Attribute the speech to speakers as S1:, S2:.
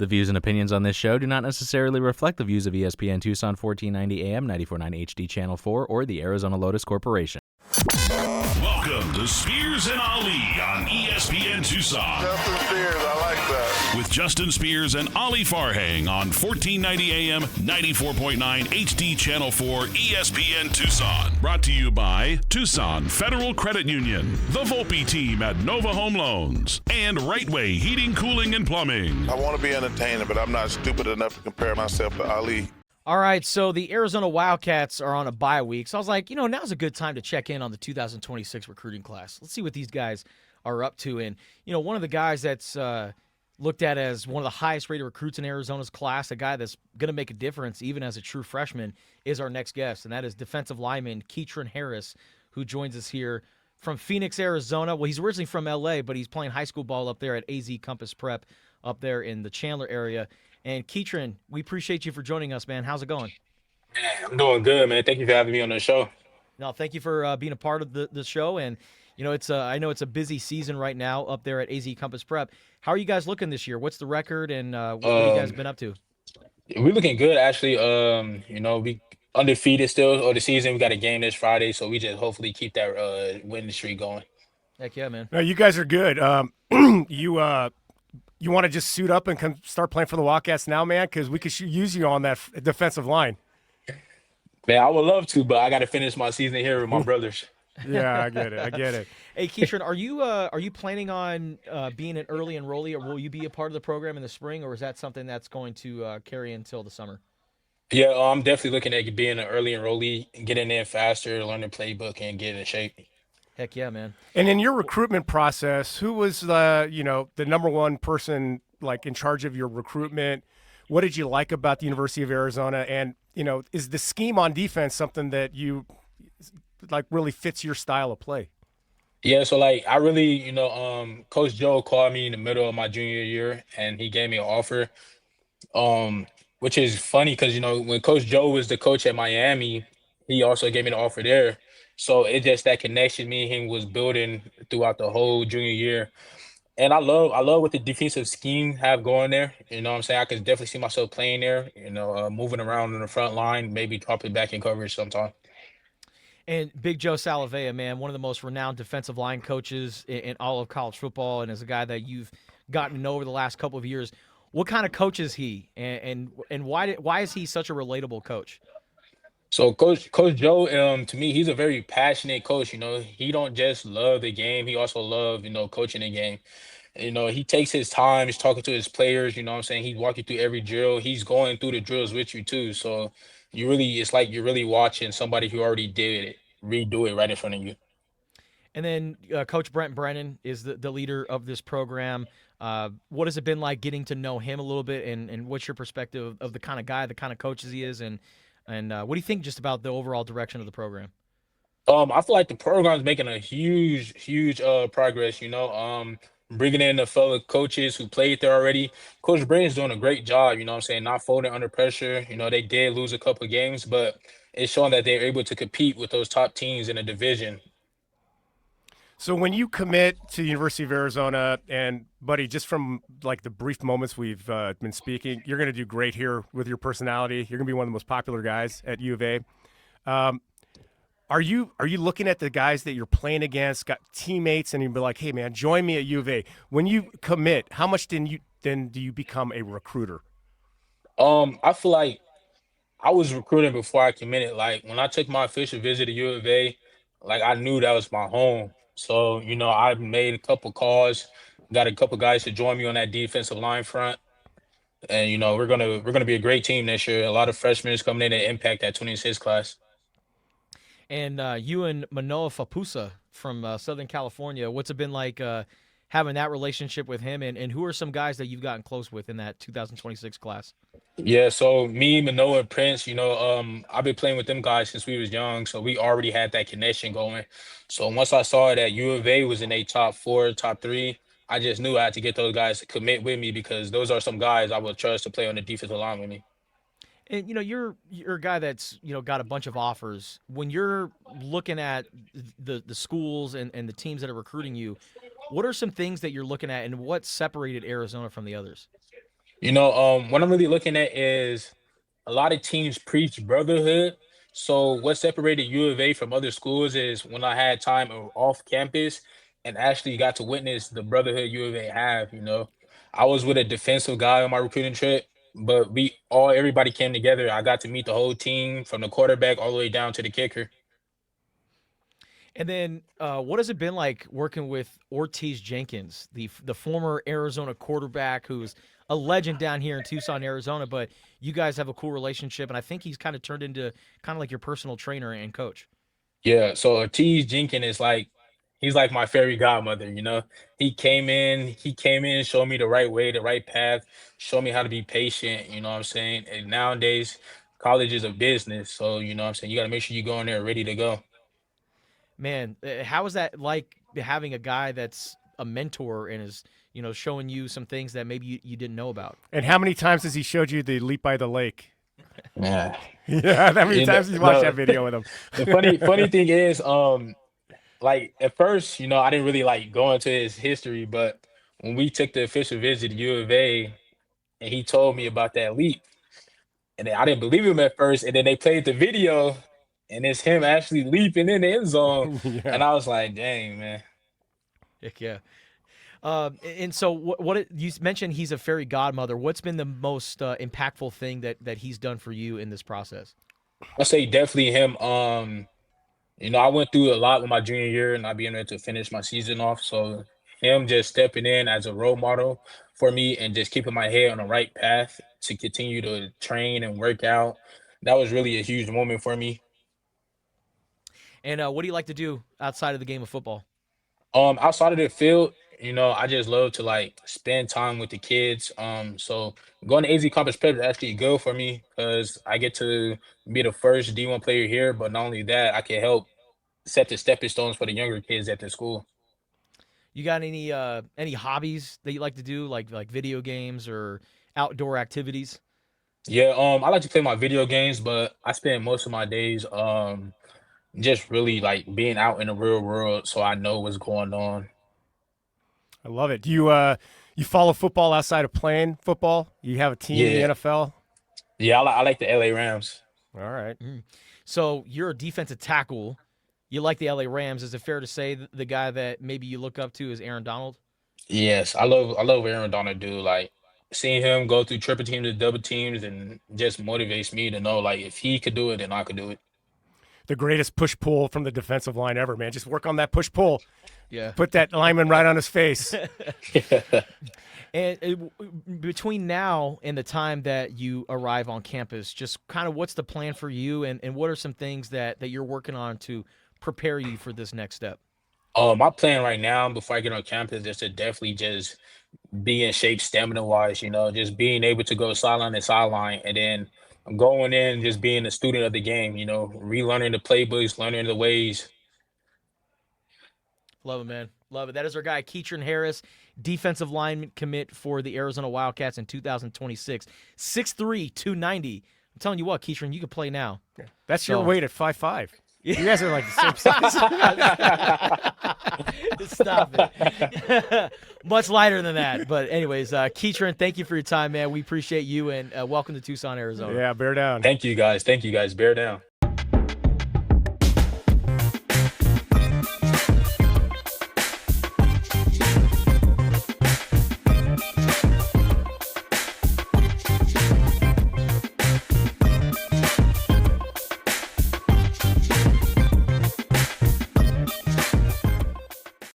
S1: The views and opinions on this show do not necessarily reflect the views of ESPN Tucson 1490 AM, 94.9 HD Channel 4, or the Arizona Lotus Corporation.
S2: Welcome to Spears and Ali on ESPN Tucson.
S3: Justin Spears, I like that.
S2: With Justin Spears and Ali Farhang on 1490 AM, 94.9 HD Channel 4, ESPN Tucson. Brought to you by Tucson Federal Credit Union, the Volpe team at Nova Home Loans, and Rightway Heating, Cooling, and Plumbing.
S3: I want to be entertaining, but I'm not stupid enough to compare myself to Ali.
S4: All right, so the Arizona Wildcats are on a bye week. So I was like, now's a good time to check in on the 2026 recruiting class. Let's see what these guys are up to. And, one of the guys that's looked at as one of the highest-rated recruits in Arizona's class, a guy that's going to make a difference even as a true freshman, is our next guest, and that is defensive lineman Keytrin Harris, who joins us here from Phoenix, Arizona. Well, he's originally from L.A., but he's playing high school ball up there at AZ Compass Prep up there in the Chandler area. And Keytrin, we appreciate you for joining us, man. How's it going?
S5: I'm doing good, man. Thank you for having me on the show.
S4: No, thank you for being a part of the show. And, I know it's a busy season right now up there at AZ Compass Prep. How are you guys looking this year? What's the record, and what have you guys been up to?
S5: We're looking good, actually. We undefeated still of the season. We got a game this Friday, so we just hopefully keep that winning streak going.
S4: Heck yeah, man.
S6: No, you guys are good. You want to just suit up and start playing for the Wildcats now, man? Because we could use you on that defensive line.
S5: Man, I would love to, but I got to finish my season here with my brothers.
S6: Yeah, I get it.
S4: Hey, Keytrin, are you planning on being an early enrollee, or will you be a part of the program in the spring, or is that something that's going to carry until the summer?
S5: Yeah, I'm definitely looking at being an early enrollee, getting in faster, learn the playbook, and get in shape.
S4: Heck yeah, man.
S6: And in your recruitment process, who was the number one person in charge of your recruitment? What did you like about the University of Arizona? And, is the scheme on defense something that you really fits your style of play?
S5: Yeah, so I really, Coach Joe called me in the middle of my junior year and he gave me an offer. Which is funny because, when Coach Joe was the coach at Miami, he also gave me the offer there. So it's just that connection me and him was building throughout the whole junior year. And I love what the defensive scheme have going there. You know what I'm saying? I could definitely see myself playing there, moving around in the front line, maybe dropping back in coverage sometime.
S4: And Big Joe Salavea, man, one of the most renowned defensive line coaches in all of college football, and is a guy that you've gotten to know over the last couple of years. What kind of coach is he, and why is he such a relatable coach?
S5: So Coach Joe, to me, he's a very passionate coach. He don't just love the game; he also love coaching the game. He takes his time. He's talking to his players. You know what I'm saying? He's walking through every drill. He's going through the drills with you too. So it's like you're really watching somebody who already did it redo it right in front of you.
S4: And then Coach Brent Brennan is the leader of this program. What has it been like getting to know him a little bit, and what's your perspective of the kind of guy, the kind of coaches he is, and what do you think just about the overall direction of the program?
S5: I feel like the program is making a huge progress. Bringing in the fellow coaches who played there already. Coach Brennan's doing a great job. Not folding under pressure. They did lose a couple of games, but it's showing that they're able to compete with those top teams in the division.
S6: So when you commit to the University of Arizona, and buddy, just from the brief moments we've been speaking, you're going to do great here with your personality. You're going to be one of the most popular guys at U of A. Are you looking at the guys that you're playing against, got teammates, and you'd be like, hey man, join me at U of A? When you commit, how much do you become a recruiter?
S5: I feel like I was recruiting before I committed. When I took my official visit to U of A, I knew that was my home. So, I made a couple calls, got a couple guys to join me on that defensive line front. And, we're gonna be a great team this year. A lot of freshmen is coming in and impact that 26 class.
S4: And you and Manoa Fapusa from Southern California, what's it been like having that relationship with him, and who are some guys that you've gotten close with in that 2026 class?
S5: Yeah, so me, Manoa, and Prince, I've been playing with them guys since we was young, so we already had that connection going. So once I saw that U of A was in a top 4, top 3, I just knew I had to get those guys to commit with me because those are some guys I would trust to play on the defensive line with me.
S4: And you're a guy that's got a bunch of offers. When you're looking at the schools and the teams that are recruiting you, what are some things that you're looking at, and what separated Arizona from the others?
S5: What I'm really looking at is a lot of teams preach brotherhood. So what separated U of A from other schools is when I had time off campus and actually got to witness the brotherhood U of A have, I was with a defensive guy on my recruiting trip, but everybody came together. I got to meet the whole team from the quarterback all the way down to the kicker.
S4: And then, what has it been like working with Ortiz Jenkins, the former Arizona quarterback who's a legend down here in Tucson, Arizona? But you guys have a cool relationship, and I think he's kind of turned into kind of like your personal trainer and coach.
S5: Yeah, so Ortiz Jenkins is he's like my fairy godmother. He came in, showed me the right way, the right path, showed me how to be patient, you know what I'm saying? And nowadays, college is a business. So, you know what I'm saying? You got to make sure you go in there ready to go.
S4: Man, how is that like having a guy that's a mentor and is, showing you some things that maybe you didn't know about?
S6: And how many times has he showed you the leap by the lake?
S5: Yeah.
S6: Yeah, how many times did you watch that video with him?
S5: The funny thing is, at first, I didn't really go into his history, but when we took the official visit to U of A and he told me about that leap, and then I didn't believe him at first, and then they played the video and it's him actually leaping in the end zone.
S6: Yeah.
S5: And I was like, dang, man.
S4: Heck yeah. And so you mentioned he's a fairy godmother. What's been the most impactful thing that he's done for you in this process?
S5: I'll say definitely him. I went through a lot with my junior year and not being able to finish my season off. So him just stepping in as a role model for me and just keeping my head on the right path to continue to train and work out. That was really a huge moment for me.
S4: And what do you like to do outside of the game of football?
S5: Outside of the field, I just love to spend time with the kids. So going to AZ College Prep is actually good for me because I get to be the first D1 player here. But not only that, I can help set the stepping stones for the younger kids at the school.
S4: You got any hobbies that you like to do, like video games or outdoor activities?
S5: Yeah, I like to play my video games, but I spend most of my days just really being out in the real world so I know what's going on.
S6: I love it. Do you follow football outside of playing football? You have a team in the NFL?
S5: Yeah, I like the LA Rams.
S6: All right.
S4: So you're a defensive tackle. You like the LA Rams. Is it fair to say the guy that maybe you look up to is Aaron Donald?
S5: Yes, I love Aaron Donald, dude. Seeing him go through triple teams and double teams and just motivates me to know if he could do it, then I could do it.
S6: The greatest push-pull from the defensive line ever, man. Just work on that push-pull.
S4: Yeah.
S6: Put that lineman right on his face.
S4: And between now and the time that you arrive on campus, just kind of what's the plan for you and what are some things that you're working on to prepare you for this next step?
S5: My plan right now before I get on campus is to definitely just be in shape stamina-wise, just being able to go sideline to sideline and then going in and just being a student of the game, relearning the playbooks, learning the ways.
S4: Love it, man. Love it. That is our guy, Keytrin Harris, defensive lineman commit for the Arizona Wildcats in 2026. 6'3", 290. I'm telling you what, Keytrin, you can play now.
S6: That's your weight at 5'5". You guys are the same size.
S4: Stop it. Much lighter than that. But anyways, Keytrin, thank you for your time, man. We appreciate you, and welcome to Tucson, Arizona.
S6: Yeah, bear down.
S5: Thank you, guys. Bear down.